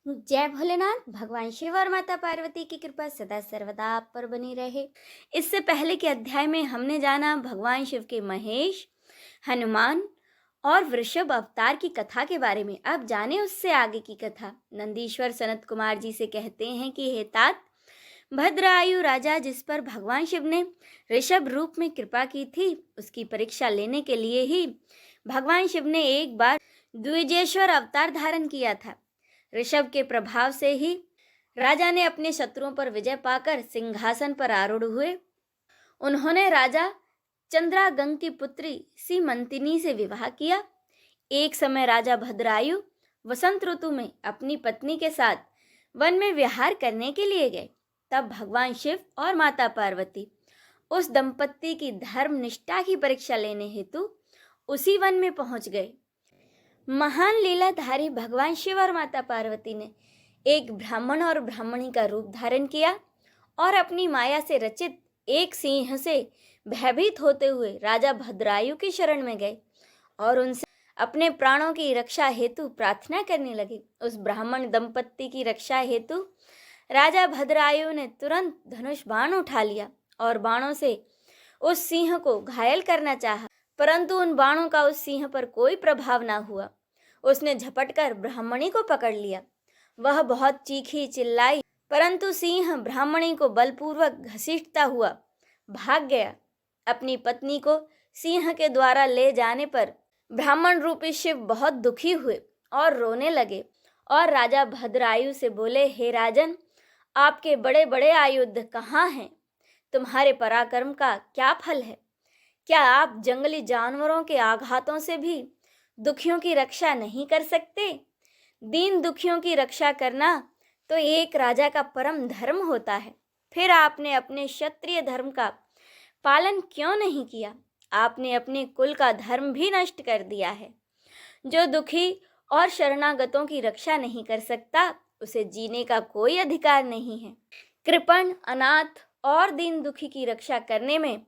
जय भोलेनाथ। भगवान शिव और माता पार्वती की कृपा सदा सर्वदा आप पर बनी रहे। इससे पहले के अध्याय में हमने जाना भगवान शिव के महेश, हनुमान और वृषभ अवतार की कथा के बारे में। अब जाने उससे आगे की कथा। नंदीश्वर सनत कुमार जी से कहते हैं कि हे तात, भद्रायु राजा जिस पर भगवान शिव ने ऋषभ रूप में कृपा की थी, उसकी परीक्षा लेने के लिए ही भगवान शिव ने एक बार द्विजेश्वर अवतार धारण किया था। ऋषभ के प्रभाव से ही राजा ने अपने शत्रुओं पर विजय पाकर सिंहासन पर आरूढ़ हुए। उन्होंने राजा चंद्रागंग की पुत्री सीमंतिनी से विवाह किया। एक समय राजा भद्रायु वसंत ऋतु में अपनी पत्नी के साथ वन में विहार करने के लिए गए। तब भगवान शिव और माता पार्वती उस दंपत्ति की धर्म निष्ठा की परीक्षा लेने हेतु उसी वन में पहुंच गए। महान लीलाधारी भगवान शिव और माता पार्वती ने एक ब्राह्मण और ब्राह्मणी का रूप धारण किया और अपनी माया से रचित एक सिंह से भयभीत होते हुए राजा भद्रायु की शरण में गए और उनसे अपने प्राणों की रक्षा हेतु प्रार्थना करने लगे। उस ब्राह्मण दंपत्ति की रक्षा हेतु राजा भद्रायु ने तुरंत धनुष बाण उठा लिया और बाणों से उस सिंह को घायल करना चाहा, परंतु उन बाणों का उस सिंह पर कोई प्रभाव ना हुआ। उसने झपटकर ब्राह्मणी को पकड़ लिया। वह बहुत चीखी चिल्लाई, परंतु सिंह ब्राह्मणी को बलपूर्वक घसीटता हुआ भाग गया। अपनी पत्नी को सिंह के द्वारा ले जाने पर ब्राह्मण रूपी शिव बहुत दुखी हुए और रोने लगे और राजा भद्रायु से बोले, हे राजन, आपके बड़े बड़े आयुध कहाँ हैं? तुम्हारे पराक्रम का क्या फल है? क्या आप जंगली जानवरों के आघातों से भी दुखियों की रक्षा नहीं कर सकते? दीन दुखियों की रक्षा करना तो एक राजा का परम धर्म होता है। फिर आपने अपने क्षत्रिय धर्म का पालन क्यों नहीं किया? आपने अपने कुल का धर्म भी नष्ट कर दिया है। जो दुखी और शरणागतों की रक्षा नहीं कर सकता, उसे जीने का कोई अधिकार नहीं है। कृपण, अनाथ और दीन दुखी की रक्षा करने में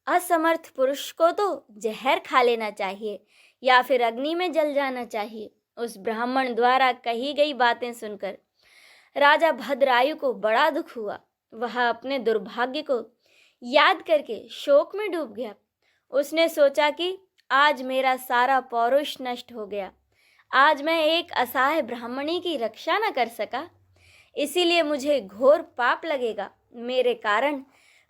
असमर्थ पुरुष को तो जहर खा लेना चाहिए या फिर अग्नि में जल जाना चाहिए। उस ब्राह्मण द्वारा कही गई बातें सुनकर राजा भद्रायु को बड़ा दुख हुआ। वह अपने दुर्भाग्य को याद करके शोक में डूब गया। उसने सोचा कि आज मेरा सारा पौरुष नष्ट हो गया। आज मैं एक असहाय ब्राह्मणी की रक्षा न कर सका, इसीलिए मुझे घोर पाप लगेगा। मेरे कारण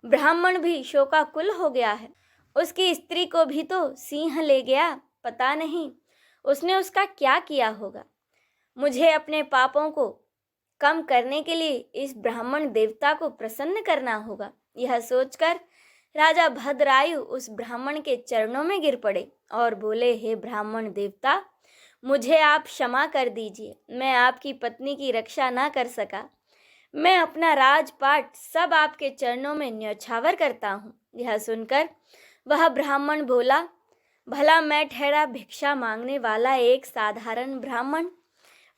ब्राह्मण भी शोकाकुल हो गया है। उसकी स्त्री को भी तो सिंह ले गया। पता नहीं उसने उसका क्या किया होगा। मुझे अपने पापों को कम करने के लिए इस ब्राह्मण देवता को प्रसन्न करना होगा। यह सोचकर राजा भद्रायु उस ब्राह्मण के चरणों में गिर पड़े और बोले, हे ब्राह्मण देवता, मुझे आप क्षमा कर दीजिए। मैं आपकी पत्नी की रक्षा ना कर सका। मैं अपना राजपाट सब आपके चरणों में न्यौछावर करता हूँ। यह सुनकर वह ब्राह्मण बोला, भला मैं ठहरा भिक्षा मांगने वाला एक साधारण ब्राह्मण,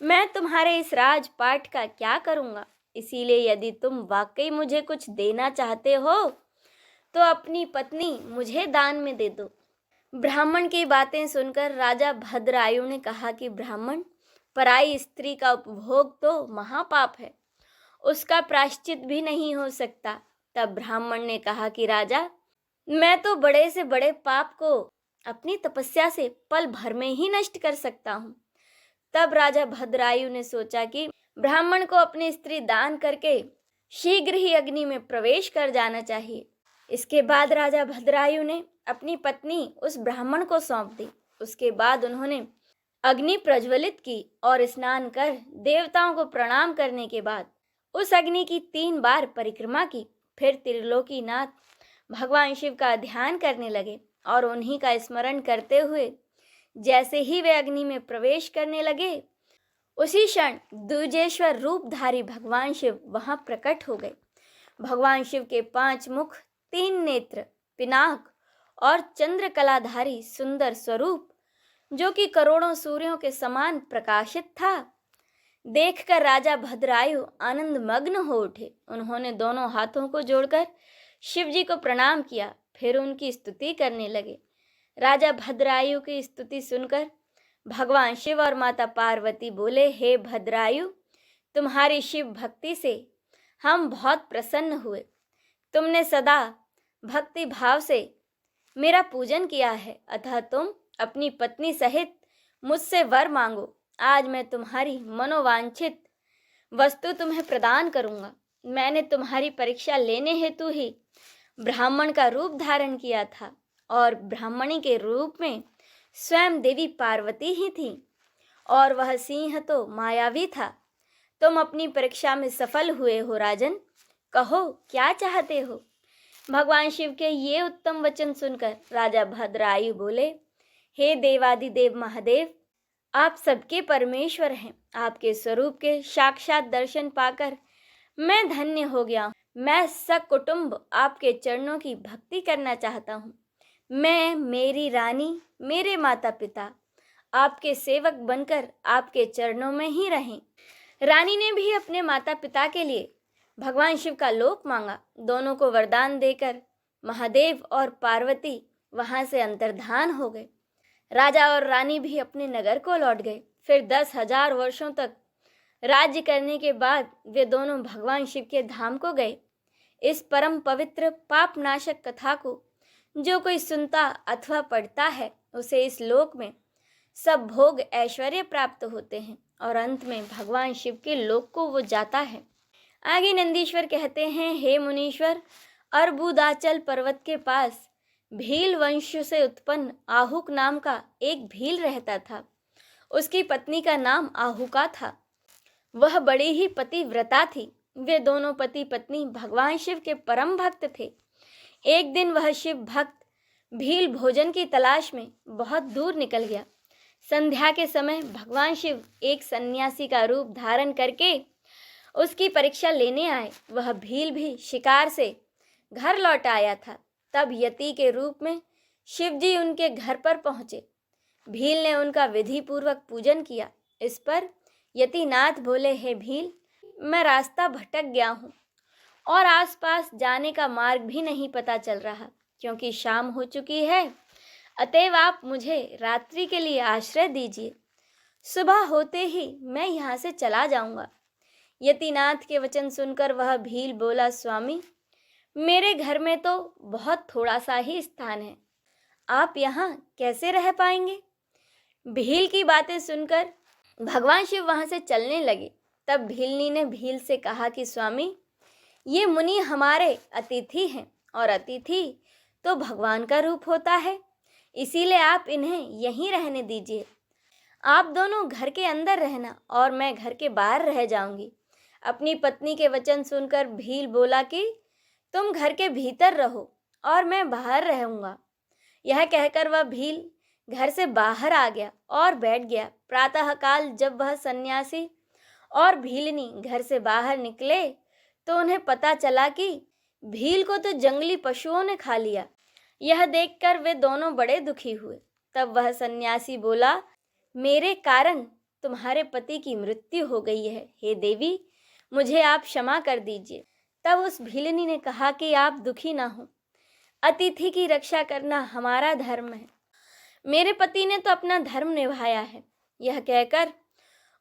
मैं तुम्हारे इस राजपाट का क्या करूँगा? इसीलिए यदि तुम वाकई मुझे कुछ देना चाहते हो तो अपनी पत्नी मुझे दान में दे दो। ब्राह्मण की बातें सुनकर राजा भद्रायु ने कहा कि ब्राह्मण, पराई स्त्री का उपभोग तो महापाप है, उसका प्रायश्चित भी नहीं हो सकता। तब ब्राह्मण ने कहा कि राजा, मैं तो बड़े से बड़े पाप को अपनी तपस्या से पल भर में ही नष्ट कर सकता हूँ। तब राजा भद्रायु ने सोचा कि ब्राह्मण को अपनी स्त्री दान करके शीघ्र ही अग्नि में प्रवेश कर जाना चाहिए। इसके बाद राजा भद्रायु ने अपनी पत्नी उस ब्राह्मण को सौंप दी। उसके बाद उन्होंने अग्नि प्रज्वलित की और स्नान कर देवताओं को प्रणाम करने के बाद उस अग्नि की 3 बार परिक्रमा की। फिर त्रिलोकीनाथ भगवान शिव का ध्यान करने लगे और उन्हीं का स्मरण करते हुए जैसे ही वे अग्नि में प्रवेश करने लगे, उसी क्षण द्विजेश्वर रूपधारी भगवान शिव वहां प्रकट हो गए। भगवान शिव के 5 मुख, 3 नेत्र, पिनाक और चंद्रकलाधारी सुंदर स्वरूप, जो कि करोड़ों सूर्यों के समान प्रकाशित था, देखकर राजा भद्रायु आनंद मग्न हो उठे। उन्होंने दोनों हाथों को जोड़कर शिव जी को प्रणाम किया, फिर उनकी स्तुति करने लगे। राजा भद्रायु की स्तुति सुनकर भगवान शिव और माता पार्वती बोले, हे भद्रायु, तुम्हारी शिव भक्ति से हम बहुत प्रसन्न हुए। तुमने सदा भक्ति भाव से मेरा पूजन किया है, अतः तुम अपनी पत्नी सहित मुझसे वर मांगो। आज मैं तुम्हारी मनोवांछित वस्तु तुम्हें प्रदान करूंगा। मैंने तुम्हारी परीक्षा लेने हेतु ही ब्राह्मण का रूप धारण किया था और ब्राह्मणी के रूप में स्वयं देवी पार्वती ही थी और वह सिंह तो मायावी था। तुम अपनी परीक्षा में सफल हुए हो राजन, कहो क्या चाहते हो। भगवान शिव के ये उत्तम वचन सुनकर राजा भद्रायु बोले, हे देवादिदेव महादेव, आप सबके परमेश्वर हैं। आपके स्वरूप के साक्षात दर्शन पाकर मैं धन्य हो गया हूँ। मैं सकुटुंब आपके चरणों की भक्ति करना चाहता हूँ। मैं, मेरी रानी, मेरे माता पिता आपके सेवक बनकर आपके चरणों में ही रहें। रानी ने भी अपने माता पिता के लिए भगवान शिव का लोक मांगा। दोनों को वरदान देकर महादेव और पार्वती वहां से अंतर्धान हो गए। राजा और रानी भी अपने नगर को लौट गए। फिर 10,000 वर्षों तक राज्य करने के बाद वे दोनों भगवान शिव के धाम को गए। इस परम पवित्र पाप नाशक कथा को जो कोई सुनता अथवा पढ़ता है, उसे इस लोक में सब भोग ऐश्वर्य प्राप्त होते हैं और अंत में भगवान शिव के लोक को वो जाता है। आगे नंदीश्वर कहते हैं, हे मुनीश्वर, अर्बुदाचल पर्वत के पास भील वंश से उत्पन्न आहुक नाम का एक भील रहता था। उसकी पत्नी का नाम आहुका था। वह बड़ी ही पतिव्रता थी। वे दोनों पति पत्नी भगवान शिव के परम भक्त थे। एक दिन वह शिव भक्त भील भोजन की तलाश में बहुत दूर निकल गया। संध्या के समय भगवान शिव एक सन्यासी का रूप धारण करके उसकी परीक्षा लेने आए। वह भील भी शिकार से घर लौट आया था। तब यति के रूप में शिव जी उनके घर पर पहुंचे। भील ने उनका विधि पूर्वक पूजन किया। इस पर यतिनाथ बोले, हे भील, मैं रास्ता भटक गया हूँ और आसपास जाने का मार्ग भी नहीं पता चल रहा, क्योंकि शाम हो चुकी है। अतएव आप मुझे रात्रि के लिए आश्रय दीजिए। सुबह होते ही मैं यहाँ से चला जाऊँगा। यतिनाथ के वचन सुनकर वह भील बोला, स्वामी, मेरे घर में तो बहुत थोड़ा सा ही स्थान है, आप यहाँ कैसे रह पाएंगे। भील की बातें सुनकर भगवान शिव वहाँ से चलने लगे। तब भीलनी ने भील से कहा कि स्वामी, ये मुनि हमारे अतिथि हैं और अतिथि तो भगवान का रूप होता है, इसीलिए आप इन्हें यहीं रहने दीजिए। आप दोनों घर के अंदर रहना और मैं घर के बाहर रह जाऊंगी। अपनी पत्नी के वचन सुनकर भील बोला कि तुम घर के भीतर रहो और मैं बाहर रहूँगा। यह कहकर वह भील घर से बाहर आ गया और बैठ गया। प्रातःकाल जब वह सन्यासी और भीलनी घर से बाहर निकले तो उन्हें पता चला कि भील को तो जंगली पशुओं ने खा लिया। यह देखकर वे दोनों बड़े दुखी हुए। तब वह सन्यासी बोला, मेरे कारण तुम्हारे पति की मृत्यु हो गई है। हे देवी, मुझे आप क्षमा कर दीजिए। तब उस भीलनी ने कहा कि आप दुखी ना हो, अतिथि की रक्षा करना हमारा धर्म है। मेरे पति ने तो अपना धर्म निभाया है। यह कहकर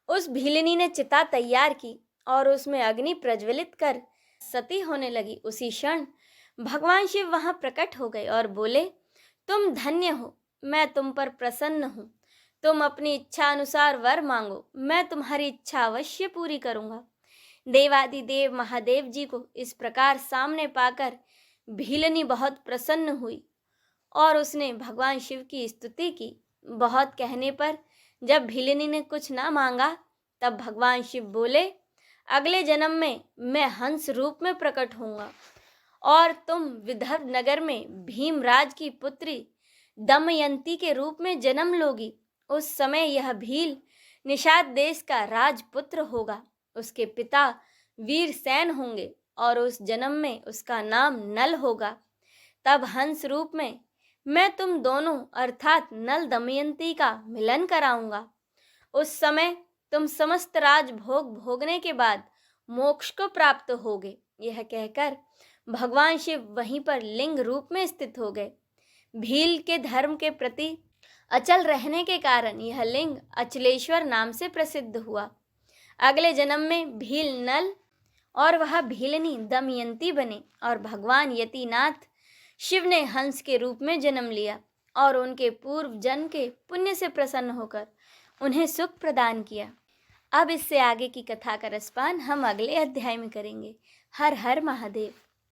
उस भीलनी ने चिता तैयार की और उसमें अग्नि प्रज्वलित कर सती होने लगी। उसी क्षण भगवान शिव वहां प्रकट हो गए और बोले, तुम धन्य हो, मैं तुम पर प्रसन्न हूँ। तुम अपनी इच्छा अनुसार वर मांगो, मैं तुम्हारी इच्छा अवश्य पूरी करूँगा। देवादिदेव महादेव जी को इस प्रकार सामने पाकर भीलनी बहुत प्रसन्न हुई और उसने भगवान शिव की स्तुति की। बहुत कहने पर जब भीलनी ने कुछ ना मांगा, तब भगवान शिव बोले, अगले जन्म में मैं हंस रूप में प्रकट होऊंगा और तुम विदर्भ नगर में भीमराज की पुत्री दमयंती के रूप में जन्म लोगी। उस समय यह भील निषाद देश का राजपुत्र होगा। उसके पिता वीरसेन होंगे और उस जन्म में उसका नाम नल होगा। तब हंस रूप में मैं तुम दोनों अर्थात नल दमयंती का मिलन कराऊंगा। उस समय तुम समस्त राज भोग भोगने के बाद मोक्ष को प्राप्त होगे। यह कहकर भगवान शिव वहीं पर लिंग रूप में स्थित हो गए। भील के धर्म के प्रति अचल रहने के कारण यह लिंग अचलेश्वर नाम से प्रसिद्ध हुआ। अगले जन्म में भील नल और वह भीलनी दमयंती बने और भगवान यतिनाथ शिव ने हंस के रूप में जन्म लिया और उनके पूर्व जन्म के पुण्य से प्रसन्न होकर उन्हें सुख प्रदान किया। अब इससे आगे की कथा का रसपान हम अगले अध्याय में करेंगे। हर हर महादेव।